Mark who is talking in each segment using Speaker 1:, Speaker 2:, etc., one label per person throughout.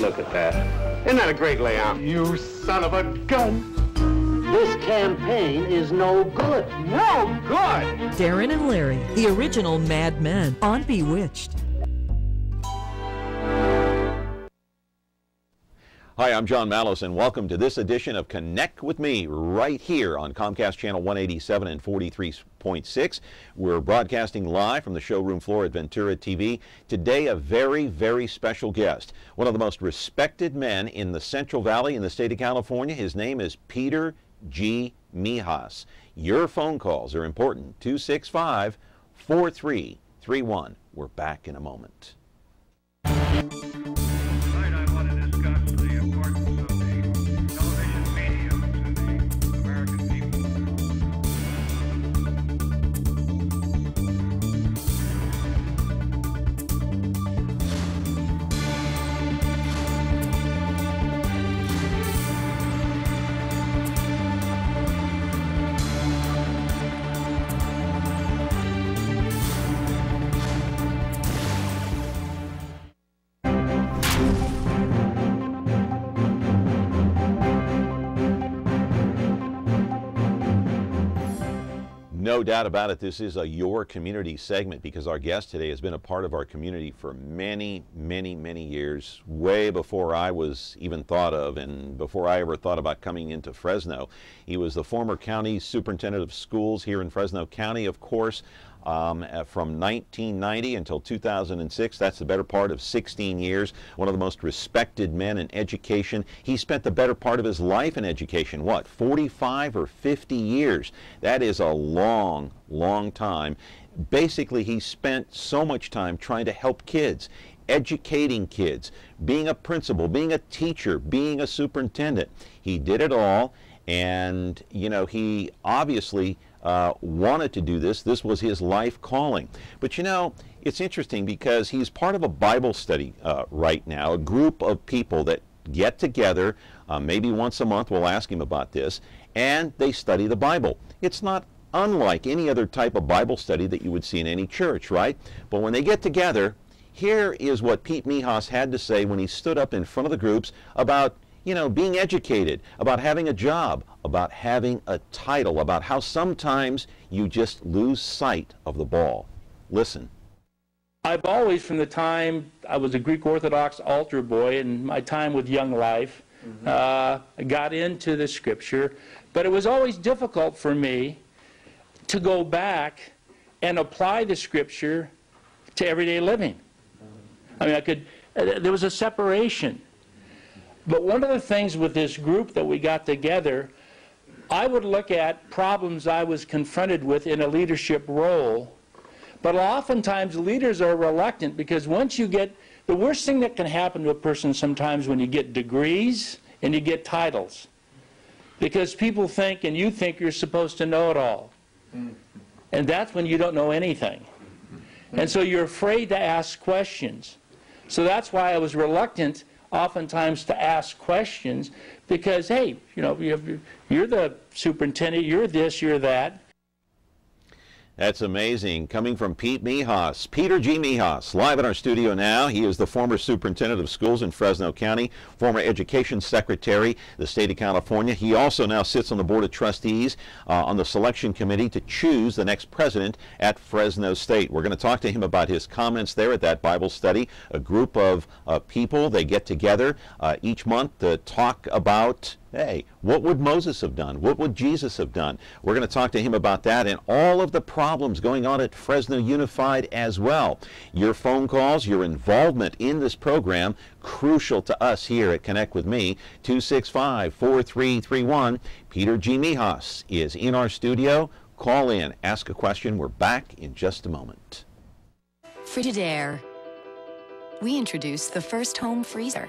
Speaker 1: Look at that. Isn't that a great layout? You son of a gun.
Speaker 2: This campaign is no good.
Speaker 1: No good!
Speaker 3: Darren and Larry, the original Mad Men on Bewitched.
Speaker 4: Hi, I'm John Malos, and welcome to this edition of Connect with Me right here on Comcast Channel 187 and 43.6. We're broadcasting live from the showroom floor at Ventura TV. Today, a very, very special guest, one of the most respected men in the Central Valley in the state of California. His name is Peter G. Mehas. Your phone calls are important. 265-4331. We're back in a moment. No doubt about it, this is a Your Community segment because our guest today has been a part of our community for many, many, many years, way before I was even thought of and before I ever thought about coming into Fresno. He was the former county superintendent of schools here in Fresno County, of course, from 1990 until 2006. That's the better part of 16 years. One of the most respected men in education. He spent the better part of his life in education. What, 45 or 50 years? That is a long, long time. Basically, he spent so much time trying to help kids, educating kids, being a principal, being a teacher, being a superintendent. He did it all, and, you know, he obviously wanted to do this. This was his life calling. But you know, it's interesting because he's part of a Bible study right now, a group of people that get together maybe once a month. We'll ask him about this, and they study the Bible. It's not unlike any other type of Bible study that you would see in any church, right? But when they get together, here is what Pete Mehas had to say when he stood up in front of the groups about, you know, being educated, about having a job, about having a title, about how sometimes you just lose sight of the ball. Listen.
Speaker 5: I've always, from the time I was a Greek Orthodox altar boy in my time with Young Life, got into the scripture, but it was always difficult for me to go back and apply the scripture to everyday living. I mean, there was a separation. But one of the things with this group that we got together, I would look at problems I was confronted with in a leadership role. But oftentimes leaders are reluctant because once you get, the worst thing that can happen to a person sometimes when you get degrees and you get titles. Because people think and you think you're supposed to know it all. And that's when you don't know anything. And so you're afraid to ask questions. So that's why I was reluctant oftentimes to ask questions because, hey, you know, you're the superintendent, you're this, you're that.
Speaker 4: That's amazing. Coming from Pete Mehas, Peter G. Mehas, live in our studio now. He is the former superintendent of schools in Fresno County, former education secretary, the state of California. He also now sits on the board of trustees on the selection committee to choose the next president at Fresno State. We're going to talk to him about his comments there at that Bible study. A group of people, they get together each month to talk about, hey, what would Moses have done? What would Jesus have done? We're going to talk to him about that and all of the problems going on at Fresno Unified as well. Your phone calls, your involvement in this program, crucial to us here at Connect with Me. 265-4331. Peter G. Mehas is in our studio. Call in, ask a question. We're back in just a moment.
Speaker 6: Frigidaire. We introduced the first home freezer,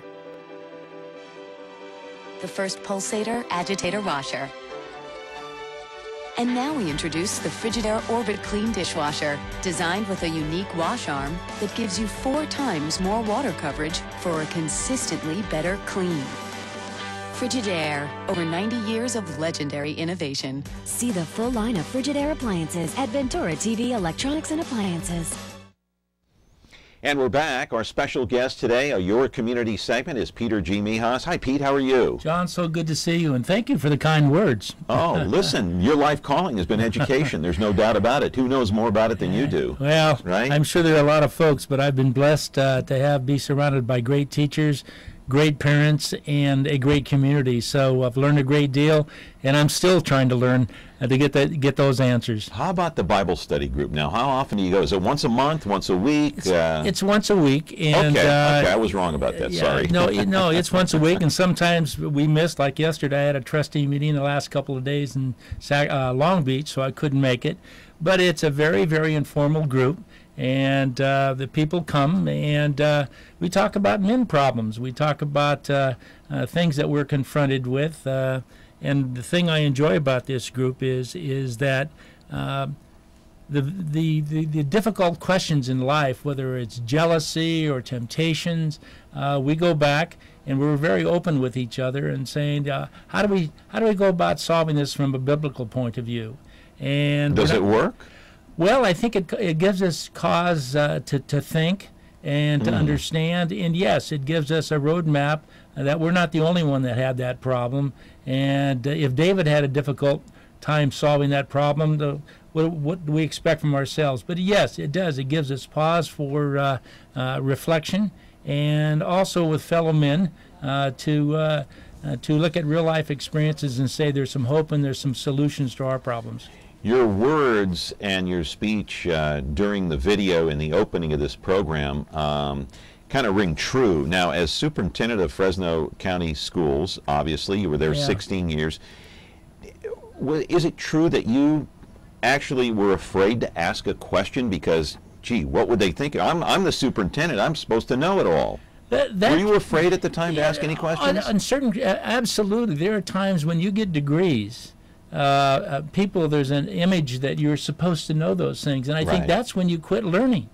Speaker 6: the first pulsator agitator washer. And now we introduce the Frigidaire Orbit Clean Dishwasher, designed with a unique wash arm that gives you 4 times more water coverage for a consistently better clean. Frigidaire, over 90 years of legendary innovation.
Speaker 7: See the full line of Frigidaire appliances at Ventura TV Electronics and Appliances.
Speaker 4: And we're back. Our special guest today, Your Community segment, is Peter G. Mehas. Hi, Pete. How are you?
Speaker 7: John, so good to see you, and thank you for the kind words.
Speaker 4: Oh, listen, your life calling has been education. There's no doubt about it. Who knows more about it than you do?
Speaker 7: Well,
Speaker 4: right?
Speaker 7: I'm sure there are a lot of folks, but I've been blessed to be surrounded by great teachers, great parents, and a great community. So I've learned a great deal, and I'm still trying to learn to get those answers.
Speaker 4: How about the Bible study group now? How often do you go? Is it once a month, once a week?
Speaker 7: It's once a week. And,
Speaker 4: okay, I was wrong about that.
Speaker 7: Yeah,
Speaker 4: sorry.
Speaker 7: No, it's once a week, and sometimes we missed. Like yesterday, I had a trustee meeting the last couple of days in Long Beach, so I couldn't make it. But it's a very, very informal group. And the people come, and we talk about men problems. We talk about things that we're confronted with. And the thing I enjoy about this group is that the difficult questions in life, whether it's jealousy or temptations, we go back and we're very open with each other and saying, how do we go about solving this from a biblical point of view? And
Speaker 4: does it work?
Speaker 7: Well, I think it gives us cause to think and to understand. And yes, it gives us a roadmap that we're not the only one that had that problem. And if David had a difficult time solving that problem, what do we expect from ourselves? But yes, it does. It gives us pause for reflection, and also with fellow men to look at real life experiences and say there's some hope and there's some solutions to our problems.
Speaker 4: Your words and your speech during the video in the opening of this program kind of ring true. Now, as superintendent of Fresno County Schools, obviously, you were there 16 years. Is it true that you actually were afraid to ask a question because, gee, what would they think? I'm the superintendent. I'm supposed to know it all. Were you afraid at the time to ask any questions?
Speaker 7: Absolutely. There are times when you get degrees. There's an image that you're supposed to know those things, and I think that's when you quit learning.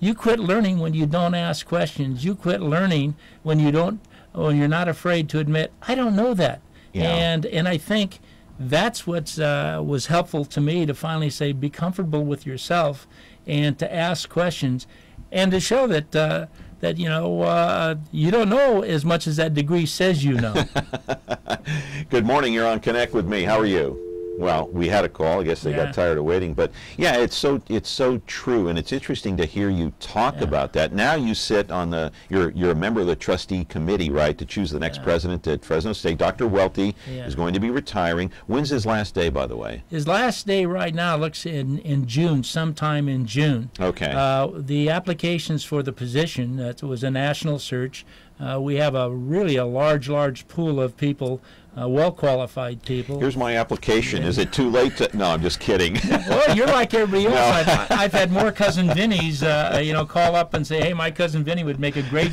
Speaker 7: You quit learning when you don't ask questions. You quit learning when you're not afraid to admit, I don't know that. Yeah. And I think that's what was helpful to me, to finally say, be comfortable with yourself and to ask questions and to show that you don't know as much as that degree says you know.
Speaker 4: Good morning. You're on Connect with me. How are you? Well, we had a call. I guess they got tired of waiting. But yeah, it's so true, and it's interesting to hear you talk about that. Now you sit on you're a member of the trustee committee, right, to choose the next president at Fresno State. Dr. Welty is going to be retiring. When's his last day, by the way? His last day right now looks in June, sometime in June. Okay. The applications for the position, that was a national search. We have a large pool of people, well-qualified people. Here's my application. Is it too late to... No, I'm just kidding. Well, you're like everybody else. No. I've had more Cousin Vinnies, call up and say, hey, my Cousin Vinny would make a great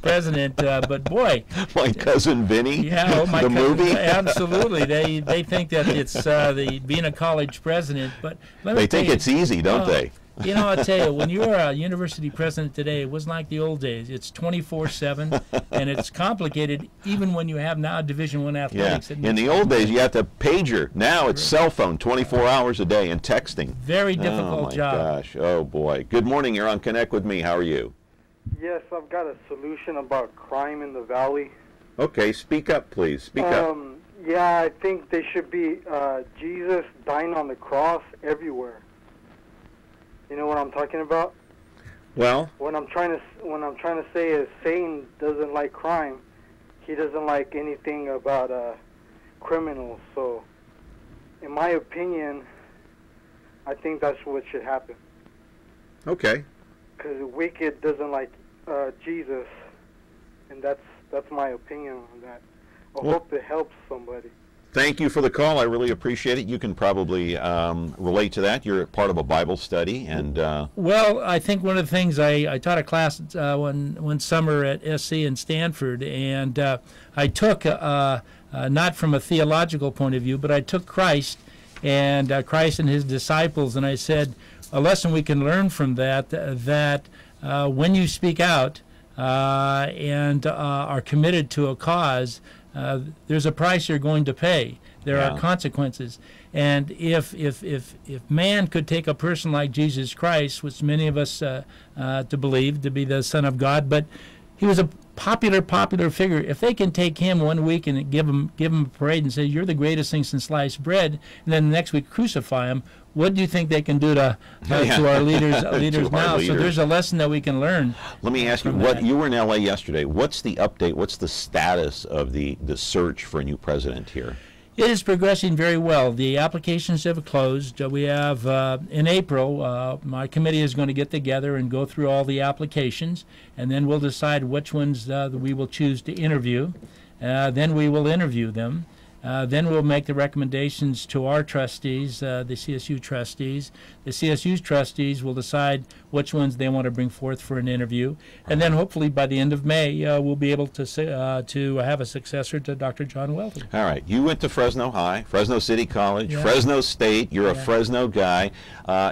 Speaker 4: president. But boy... My Cousin Vinny? Yeah, my the cousin, movie? Absolutely. They think that it's being a college president. But they think it's easy, don't they? I'll tell you, when you're a university president today, it wasn't like the old days. It's 24/7, and it's complicated even when you have now Division I athletics. Yeah. In the old days, you had to pager. Now it's cell phone 24 hours a day and texting. Very difficult job. Oh, my gosh. Oh, boy. Good morning. You're on Connect with me. How are you? Yes, I've got a solution about crime in the valley. Okay. Speak up, please. Speak up. Yeah, I think there should be Jesus dying on the cross everywhere. You know what I'm talking about? Well, what I'm trying to say is Satan doesn't like crime. He doesn't like anything about criminals. So, in my opinion, I think that's what should happen. Okay. Because the wicked doesn't like Jesus, and that's my opinion on that. I hope it helps somebody. Thank you for the call. I really appreciate it. You can probably relate to that. You're part of a Bible study, and well, I think one of the things I taught a class one summer at SC in Stanford, and I took not from a theological point of view, but I took Christ and his disciples, and I said a lesson we can learn from that when you speak out and are committed to a cause.
Speaker 7: there's a price you're going to pay. There are consequences. And if man could take a person like Jesus Christ, which many of us to believe to be the Son of God, but he was a popular figure. If they can take him one week and give him a parade and say, you're the greatest thing since sliced bread, and then the next week crucify him, what do you think they can do to our leaders now? So there's a lesson that we can learn.
Speaker 4: Let me ask you, you were in LA yesterday. What's the update? What's the status of the search for a new president here?
Speaker 7: It is progressing very well. The applications have closed. We have, in April, my committee is going to get together and go through all the applications, and then we'll decide which ones we will choose to interview. Then we will interview them. Then we'll make the recommendations to our trustees, the CSU trustees. The CSU trustees will decide which ones they want to bring forth for an interview. And then hopefully by the end of May, we'll be able to have a successor to Dr. John Welty.
Speaker 4: All right. You went to Fresno High, Fresno City College, Fresno State. You're a Fresno guy.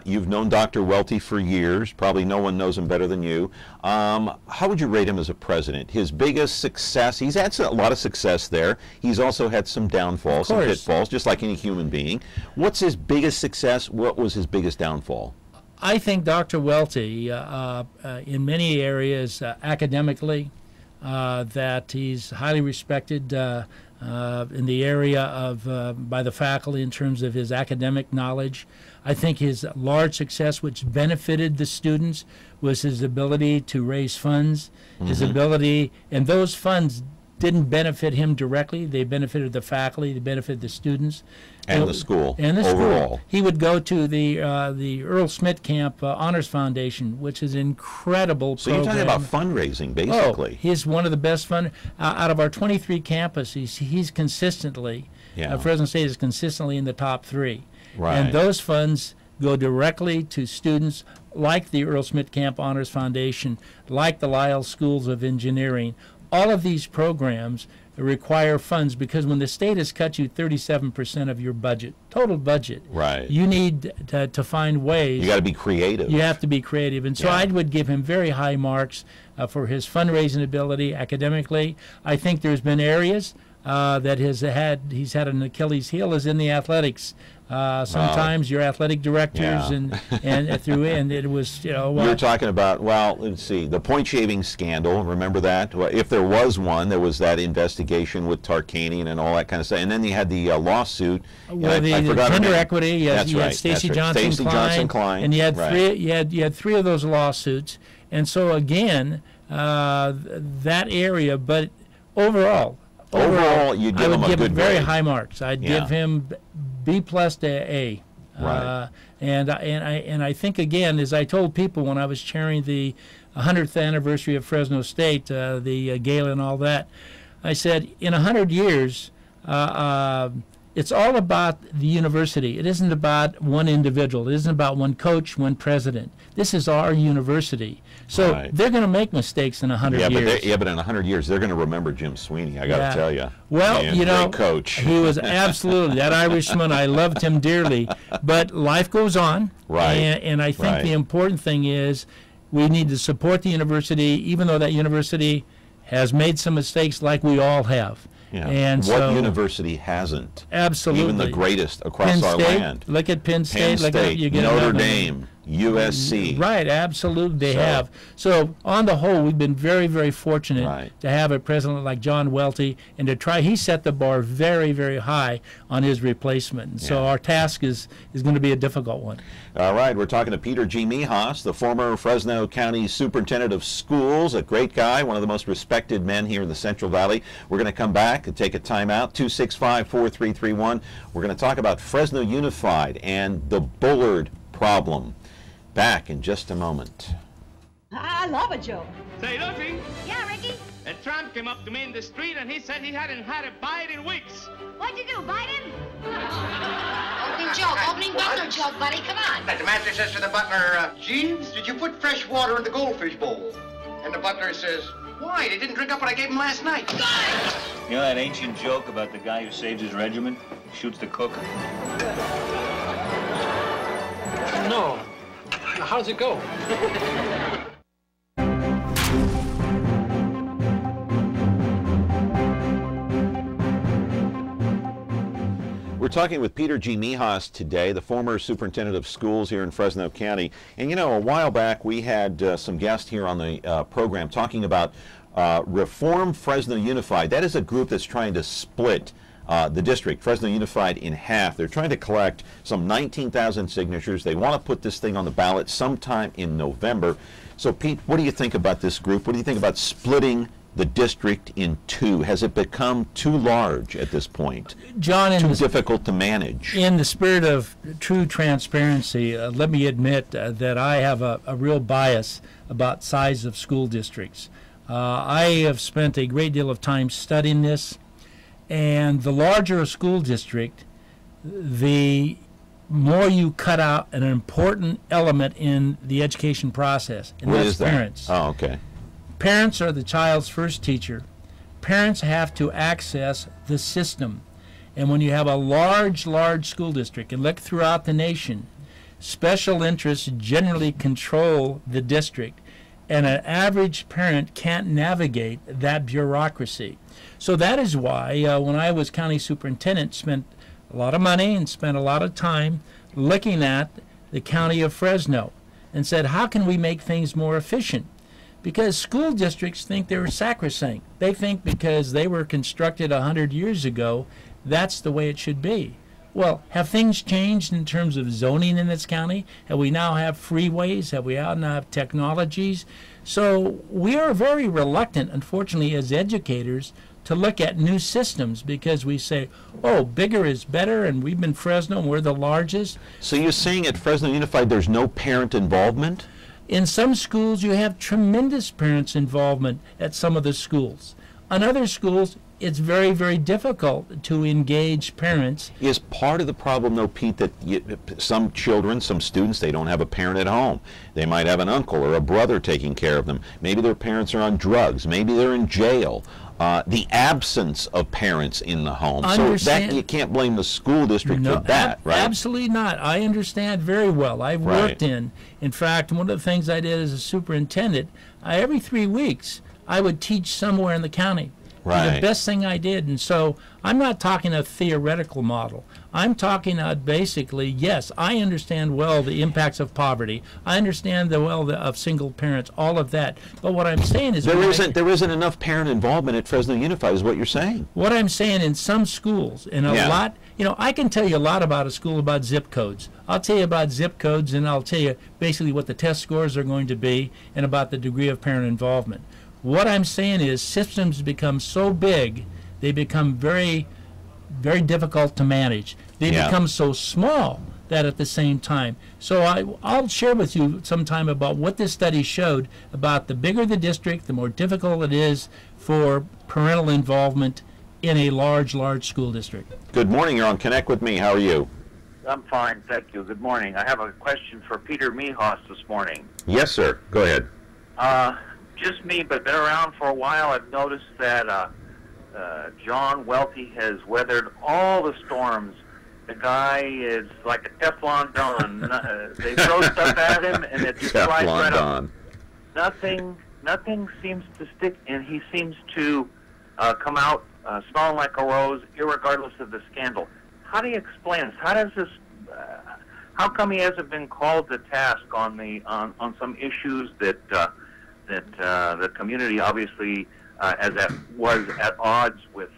Speaker 4: You've known Dr. Welty for years. Probably no one knows him better than you. How would you rate him as a president? His biggest success, he's had a lot of success there. He's also had some downfalls, some pitfalls, just like any human being. What's his biggest success? What was his biggest downfall?
Speaker 7: I think Dr. Welty, in many areas academically, that he's highly respected in the area of by the faculty in terms of his academic knowledge. I think his large success, which benefited the students, was his ability to raise funds, his ability, and those funds didn't benefit him directly. They benefited the faculty, they benefited the students.
Speaker 4: And the school.
Speaker 7: And the
Speaker 4: overall.
Speaker 7: School. He would go to the Earl Smith Camp Honors Foundation, which is an incredible program.
Speaker 4: So you're talking about fundraising, basically.
Speaker 7: Oh, he's one of the best out of our 23 campuses, he's consistently, Fresno State is consistently in the top 3.
Speaker 4: Right.
Speaker 7: And those funds go directly to students like the Earl Smith Camp Honors Foundation, like the Lyle Schools of Engineering. All of these programs require funds because when the state has cut you 37% of your budget, total budget, you need to find ways.
Speaker 4: You got to be creative.
Speaker 7: You have to be creative. And so I would give him very high marks for his fundraising ability academically. I think there's been areas that he's had an Achilles heel is in the athletics. Sometimes your athletic directors and it was,
Speaker 4: You're talking about, well, let's see, the point shaving scandal. Remember that? Well, if there was one, there was that investigation with Tarkanian and all that kind of stuff. And then you had the lawsuit.
Speaker 7: Well, the gender equity.
Speaker 4: You
Speaker 7: had Stacey Johnson Klein, and you had three of those lawsuits. And so again, that area, but overall,
Speaker 4: you'd give him a good grade.
Speaker 7: I would give him very high marks. I'd give him B+ to A. And I think, again, as I told people when I was chairing the 100th anniversary of Fresno State, the gala and all that, I said, in 100 years, it's all about the university. It isn't about one individual. It isn't about one coach, one president. This is our university. So they're going to make mistakes in 100 years.
Speaker 4: But in 100 years, they're going to remember Jim Sweeney, I got to tell you.
Speaker 7: Well,
Speaker 4: great coach.
Speaker 7: He was absolutely, that Irishman, I loved him dearly. But life goes on. And I think the important thing is we need to support the university, even though that university has made some mistakes like we all have. And
Speaker 4: what university hasn't?
Speaker 7: Absolutely.
Speaker 4: Even the greatest across our land.
Speaker 7: Look at Penn State.
Speaker 4: Notre Dame, USC.
Speaker 7: Right, absolutely, they have. So on the whole, we've been very, very fortunate to have a president like John Welty, and to try. He set the bar very, very high on his replacement. And so our task is going to be a difficult one.
Speaker 4: All right, we're talking to Peter G. Mehas, the former Fresno County Superintendent of Schools, a great guy, one of the most respected men here in the Central Valley. We're going to come back and take a timeout, 265-4331. We're going to talk about Fresno Unified and the Bullard problem. Back in just a moment.
Speaker 8: I love a joke.
Speaker 1: Say, Lucy.
Speaker 8: Yeah, Ricky?
Speaker 1: A tramp came up to me in the street and he said he hadn't had a bite in weeks.
Speaker 8: What'd you do, bite him? Opening butler joke, buddy, come on.
Speaker 9: The master says to the butler, Jeeves, did you put fresh water in the goldfish bowl? And the butler says, why? They didn't drink up what I gave them last night.
Speaker 10: You know that ancient joke about the guy who saves his regiment, shoots the cook?
Speaker 11: No. How does it go?
Speaker 4: We're talking with Peter G. Mehas today, the former superintendent of schools here in Fresno County. And you know, a while back we had some guests here on the program talking about Reform Fresno Unified. That is a group that's trying to split the district, Fresno Unified, in half. They're trying to collect some 19,000 signatures. They want to put this thing on the ballot sometime in November. So Pete, what do you think about this group? What do you think about splitting the district in two? Has it become too large at this point?
Speaker 7: John,
Speaker 4: too difficult to manage? In
Speaker 7: the spirit of true transparency, let me admit that I have a real bias about size of school districts. I have spent a great deal of time studying this, and the larger a school district, the more you cut out an important element in the education process, and that's parents.
Speaker 4: Oh, okay.
Speaker 7: Parents are the child's first teacher. Parents have to access the system. And when you have a large school district, and look throughout the nation, special interests generally control the district, and an average parent can't navigate that bureaucracy. So that is why when I was county superintendent, spent a lot of money and spent a lot of time looking at the county of Fresno and said, how can we make things more efficient? Because school districts think they're sacrosanct. They think because they were constructed 100 years ago, that's the way it should be. Well, have things changed in terms of zoning in this county? Have we now have freeways? Have we now have technologies? So we are very reluctant, unfortunately, as educators, to look at new systems because we say, oh, bigger is better, and we've been Fresno, and we're the largest.
Speaker 4: So you're saying at Fresno Unified there's no parent involvement?
Speaker 7: In some schools, you have tremendous parents' involvement at some of the schools. On other schools, it's very, very difficult to engage parents.
Speaker 4: Is part of the problem, though, Pete, that some children, some students, they don't have a parent at home. They might have an uncle or a brother taking care of them. Maybe their parents are on drugs. Maybe they're in jail. The absence of parents in the home. So that you can't blame the school district for that, right?
Speaker 7: Absolutely not. I understand very well. I've worked in fact, one of the things I did as a superintendent, every 3 weeks, I would teach somewhere in the county. The best thing I did. And so I'm not talking a theoretical model. I'm talking basically, yes, I understand well the impacts of poverty. I understand of single parents, all of that. But what I'm saying is
Speaker 4: there isn't enough parent involvement at Fresno Unified is what you're saying.
Speaker 7: What I'm saying in some schools, in a lot, I can tell you a lot about a school about zip codes. I'll tell you about zip codes, and I'll tell you basically what the test scores are going to be and about the degree of parent involvement. What I'm saying is systems become so big, they become very, very difficult to manage. They become so small that at the same time. So I'll share with you sometime about what this study showed about the bigger the district, the more difficult it is for parental involvement in a large school district.
Speaker 4: Good morning. You're on Connect with Me. How are you?
Speaker 12: I'm fine, thank you. Good morning. I have a question for Peter Mehas this morning.
Speaker 4: Yes, sir. Go ahead.
Speaker 12: Just me, but been around for a while. I've noticed that John Welty has weathered all the storms. The guy is like a Teflon Don. They throw stuff at him, and it just flies right up. Nothing seems to stick, and he seems to come out smelling like a rose, irregardless of the scandal. How do you explain this? How does this? How come he hasn't been called to task on some issues that the community obviously was at odds with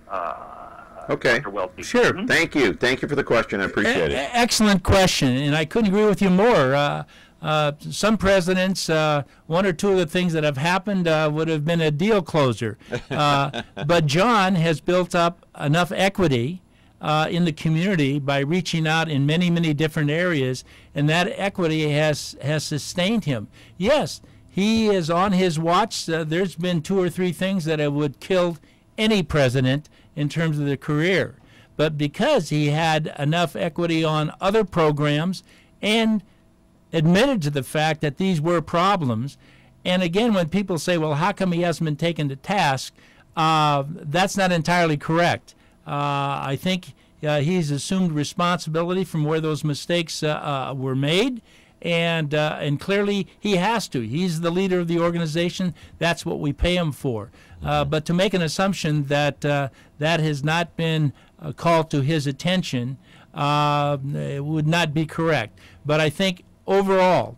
Speaker 12: Dr. Welty?
Speaker 7: Sure.
Speaker 4: Thank you for the question. I appreciate it.
Speaker 7: Excellent question, and I couldn't agree with you more. Some presidents, one or two of the things that have happened would have been a deal closer. But John has built up enough equity in the community by reaching out in many, many different areas, and that equity has sustained him. Yes, he is on his watch. There's been 2 or 3 things that would kill any president in terms of their career. But because he had enough equity on other programs and admitted to the fact that these were problems, and again, when people say, well, how come he hasn't been taken to task, that's not entirely correct. I think he's assumed responsibility from where those mistakes were made, and clearly he has to. He's the leader of the organization. That's what we pay him for. But to make an assumption that that has not been called to his attention it would not be correct. But I think overall,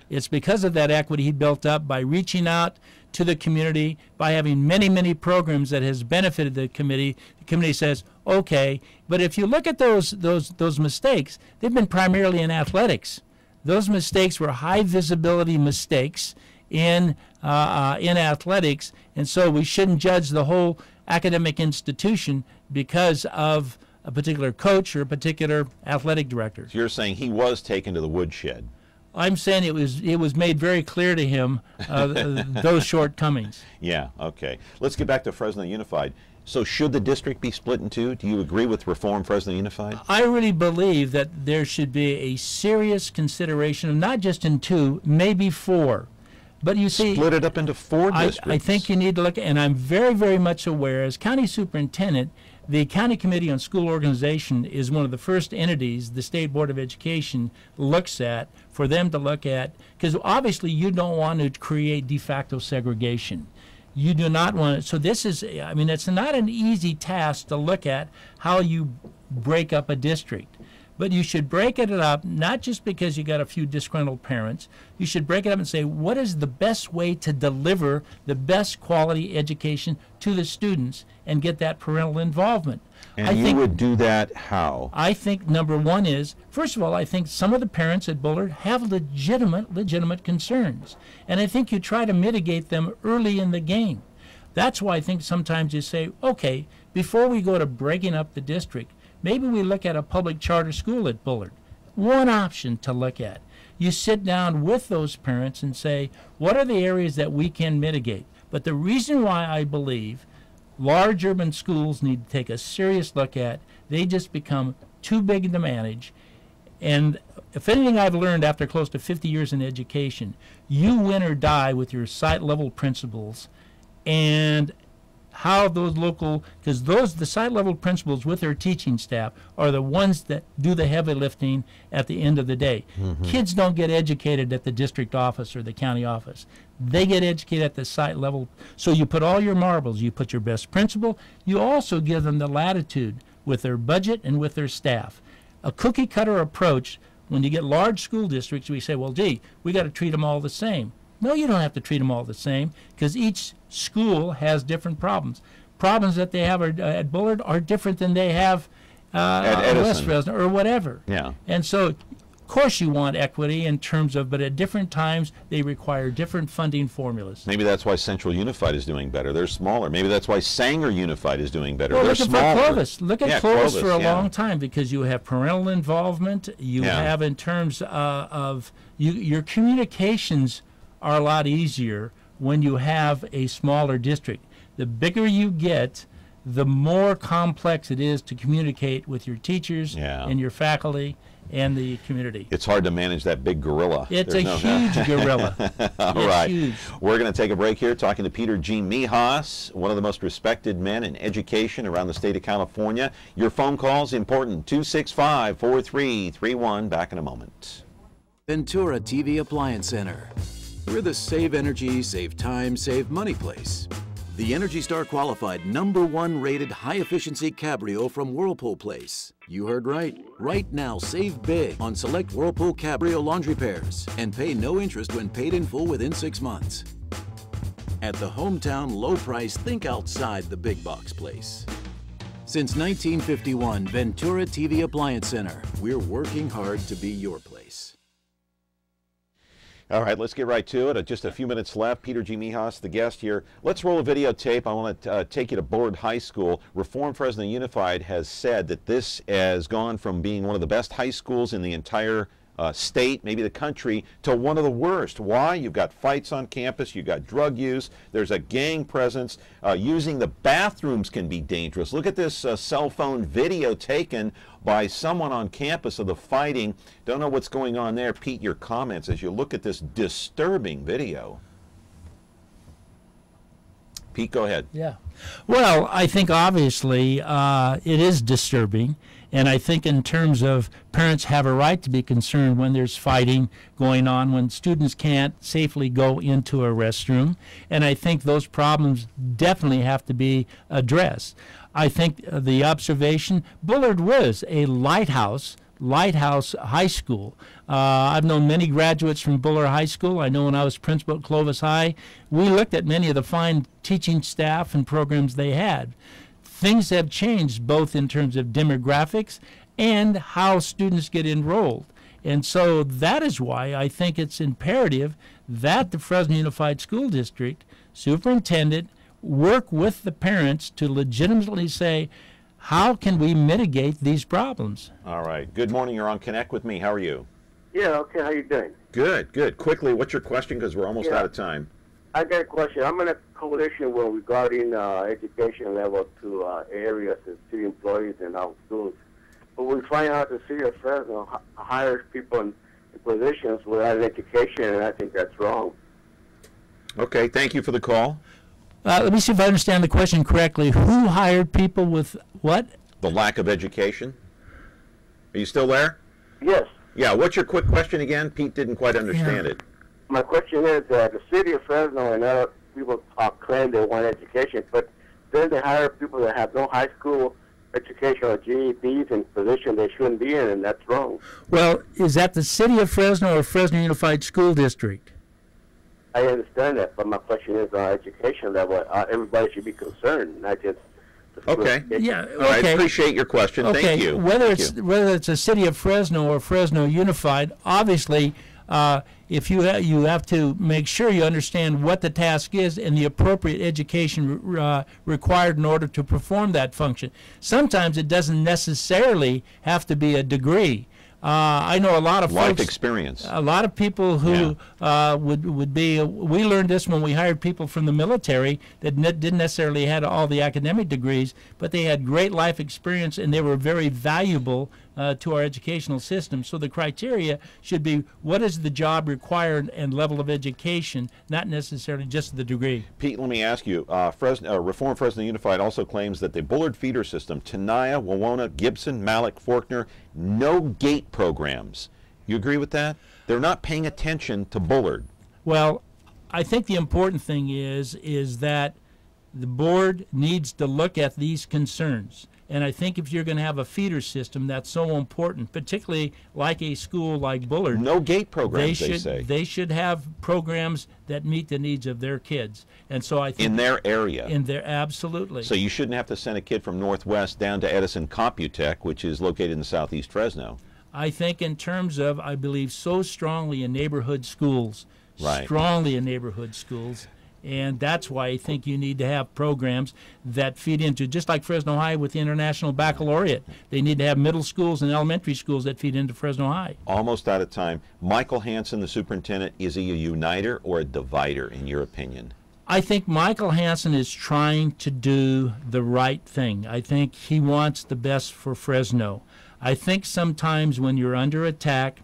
Speaker 7: it's because of that equity he built up by reaching out to the community, by having many, many programs that has benefited the committee. The committee says, okay, but if you look at those mistakes, they've been primarily in athletics. Those mistakes were high visibility mistakes in athletics, and so we shouldn't judge the whole academic institution because of a particular coach or a particular athletic director.
Speaker 4: So you're saying he was taken to the woodshed.
Speaker 7: I'm saying it was made very clear to him those shortcomings.
Speaker 4: Yeah, okay. Let's get back to Fresno Unified. So should the district be split in two? Do you agree with Reform Fresno Unified? I
Speaker 7: really believe that there should be a serious consideration of not just in two, maybe four. But you see,
Speaker 4: split it up into four districts.
Speaker 7: I think you need to look, and I'm very, very much aware, as county superintendent, the County Committee on School Organization is one of the first entities the State Board of Education looks at, for them to look at, because obviously you don't want to create de facto segregation. You do not want it. So this is, I mean, it's not an easy task to look at how you break up a district. But you should break it up, not just because you got a few disgruntled parents. You should break it up and say, what is the best way to deliver the best quality education to the students and get that parental involvement?
Speaker 4: And you would do that how?
Speaker 7: I think number one is, first of all, I think some of the parents at Bullard have legitimate concerns. And I think you try to mitigate them early in the game. That's why I think sometimes you say, okay, before we go to breaking up the district, maybe we look at a public charter school at Bullard. One option to look at. You sit down with those parents and say, what are the areas that we can mitigate? But the reason why I believe large urban schools need to take a serious look at, they just become too big to manage. And if anything I've learned after close to 50 years in education, you win or die with your site level principals and how those local, because the site level principals with their teaching staff are the ones that do the heavy lifting at the end of the day. Mm-hmm. Kids don't get educated at the district office or the county office. They get educated at the site level. So you put all your marbles, you put your best principal, you also give them the latitude with their budget and with their staff. A cookie cutter approach, when you get large school districts, we say, well, gee, we got to treat them all the same. No, you don't have to treat them all the same, because each school has different problems. Problems that they have at Bullard are different than they have at West Fresno or whatever.
Speaker 4: Yeah.
Speaker 7: And so, of course, you want equity in terms of, but at different times they require different funding formulas.
Speaker 4: Maybe that's why Central Unified is doing better. They're smaller. Maybe that's why Sanger Unified is doing better.
Speaker 7: Well,
Speaker 4: they're
Speaker 7: look
Speaker 4: smaller.
Speaker 7: at Clovis. Look at Clovis for a long time, because you have parental involvement. You have in terms of your communications are a lot easier when you have a smaller district. The bigger you get, the more complex it is to communicate with your teachers and your faculty and the community.
Speaker 4: It's hard to manage that big gorilla.
Speaker 7: It's huge gorilla.
Speaker 4: All right. Huge. We're going to take a break here talking to Peter G. Mehas, one of the most respected men in education around the state of California. Your phone calls important, 265-4331. Back in a moment.
Speaker 13: Ventura TV Appliance Center. We're the save energy, save time, save money place. The Energy Star qualified #1 rated high efficiency Cabrio from Whirlpool Place. You heard right. Right now, save big on select Whirlpool Cabrio laundry pairs and pay no interest when paid in full within 6 months. At the hometown low price, think outside the big box place. Since 1951, Ventura TV Appliance Center. We're working hard to be your place.
Speaker 4: All right, let's get right to it. Just a few minutes left. Peter G. Mehas, the guest here. Let's roll a videotape. I want to take you to Bullard High School. Reform Fresno Unified has said that this has gone from being one of the best high schools in the entire state, maybe the country, to one of the worst. Why? You've got fights on campus, you've got drug use, there's a gang presence, using the bathrooms can be dangerous. Look at this cell phone video taken by someone on campus of the fighting. Don't know what's going on there. Pete, your comments as you look at this disturbing video. Pete, go ahead.
Speaker 7: Yeah. Well, I think obviously it is disturbing, and I think in terms of parents have a right to be concerned when there's fighting going on, when students can't safely go into a restroom, and I think those problems definitely have to be addressed. I think the observation, Bullard was a lighthouse high school. I've known many graduates from Bullard High School. I know when I was principal at Clovis High, we looked at many of the fine teaching staff and programs they had. Things have changed both in terms of demographics and how students get enrolled. And so that is why I think it's imperative that the Fresno Unified School District superintendent work with the parents to legitimately say, how can we mitigate these problems?
Speaker 4: All right. Good morning. You're on Connect with me. How are you?
Speaker 14: Yeah, okay. How you doing?
Speaker 4: Good, good. Quickly, what's your question? Because we're almost out of time.
Speaker 14: I got a question. I'm in a coalition regarding education level to areas and city employees and our schools. But we find out the city of Fresno hires people in positions without an education, and I think that's wrong.
Speaker 4: Okay, thank you for the call.
Speaker 7: Let me see if I understand the question correctly. Who hired people with what?
Speaker 4: The lack of education. Are you still there?
Speaker 14: Yes.
Speaker 4: Yeah, what's your quick question again? Pete didn't quite understand it.
Speaker 14: My question is the city of Fresno and other people claim they want education, but then they hire people that have no high school education or GEDs in positions they shouldn't be in, and that's wrong.
Speaker 7: Well, is that the city of Fresno or Fresno Unified School District?
Speaker 14: I understand that, but my question is on education level. Everybody should be concerned, not just the
Speaker 4: okay.
Speaker 7: Yeah.
Speaker 4: All right. Appreciate your question.
Speaker 7: Okay.
Speaker 4: Thank you.
Speaker 7: Whether it's a city of Fresno or Fresno Unified, obviously, if you have to make sure you understand what the task is and the appropriate education required in order to perform that function. Sometimes it doesn't necessarily have to be a degree. I know a lot of
Speaker 4: life
Speaker 7: folks,
Speaker 4: experience.
Speaker 7: A lot of people who would be. We learned this when we hired people from the military that didn't necessarily have all the academic degrees, but they had great life experience and they were very valuable to our educational system. So the criteria should be what is the job required and level of education, not necessarily just the degree.
Speaker 4: Pete, let me ask you, Reform Fresno Unified also claims that the Bullard feeder system, Tenaya, Wawona, Gibson, Malik, Faulkner, no gate programs. You agree with that? They're not paying attention to Bullard.
Speaker 7: Well, I think the important thing is that the board needs to look at these concerns. And I think if you're going to have a feeder system, that's so important, particularly like a school like Bullard.
Speaker 4: No gate programs, they say.
Speaker 7: They should have programs that meet the needs of their kids. And so I think
Speaker 4: in their area.
Speaker 7: Absolutely.
Speaker 4: So you shouldn't have to send a kid from Northwest down to Edison Computech, which is located in southeast Fresno.
Speaker 7: I think in terms of, I believe so strongly in neighborhood schools.
Speaker 4: Right.
Speaker 7: Strongly in neighborhood schools. And that's why I think you need to have programs that feed into, just like Fresno High with the International Baccalaureate. They need to have middle schools and elementary schools that feed into Fresno High.
Speaker 4: Almost out of time. Michael Hansen, the superintendent, is he a uniter or a divider, in your opinion?
Speaker 7: I think Michael Hansen is trying to do the right thing. I think he wants the best for Fresno. I think sometimes when you're under attack,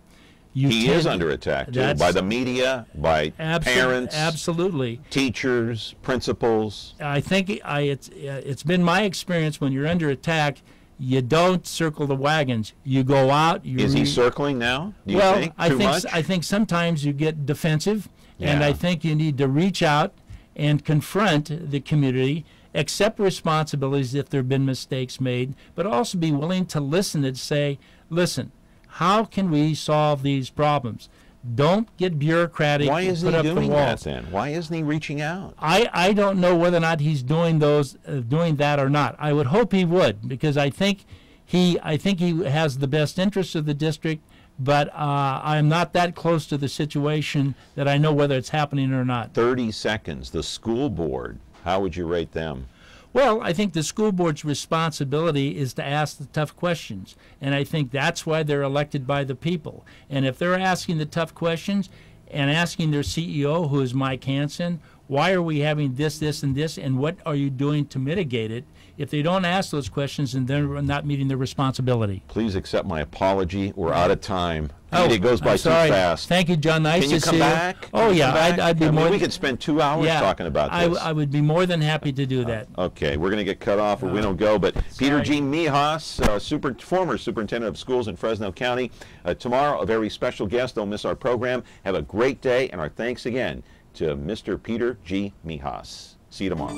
Speaker 4: he is under attack, too, by the media, by parents,
Speaker 7: absolutely,
Speaker 4: teachers, principals.
Speaker 7: I think it's been my experience when you're under attack, you don't circle the wagons. You go out.
Speaker 4: Is he circling now? Do you think?
Speaker 7: I think sometimes you get defensive, and I think you need to reach out and confront the community, accept responsibilities if there have been mistakes made, but also be willing to listen and say, listen, how can we solve these problems? Don't get bureaucratic.
Speaker 4: Why isn't he doing that then? Why isn't he reaching out?
Speaker 7: I don't know whether or not he's doing that or not. I would hope he would, because I think he has the best interests of the district, but I'm not that close to the situation that I know whether it's happening or not.
Speaker 4: 30 seconds. The school board, how would you rate them?
Speaker 7: Well, I think the school board's responsibility is to ask the tough questions, and I think that's why they're elected by the people. And if they're asking the tough questions and asking their CEO, who is Mike Hansen, why are we having this, this, and this, and what are you doing to mitigate it? If they don't ask those questions, then they're not meeting their responsibility.
Speaker 4: Please accept my apology. We're out of time. It goes by too fast.
Speaker 7: Thank you, John. Nice to see you.
Speaker 4: Can you come back?
Speaker 7: Oh, yeah. I'd be more.
Speaker 4: We could spend 2 hours talking about this.
Speaker 7: I would be more than happy to do that.
Speaker 4: Okay, we're going to get cut off or we don't go. But Peter G. Mehas, former superintendent of schools in Fresno County. Tomorrow, a very special guest. Don't miss our program. Have a great day, and our thanks again to Mr. Peter G. Mehas. See you tomorrow.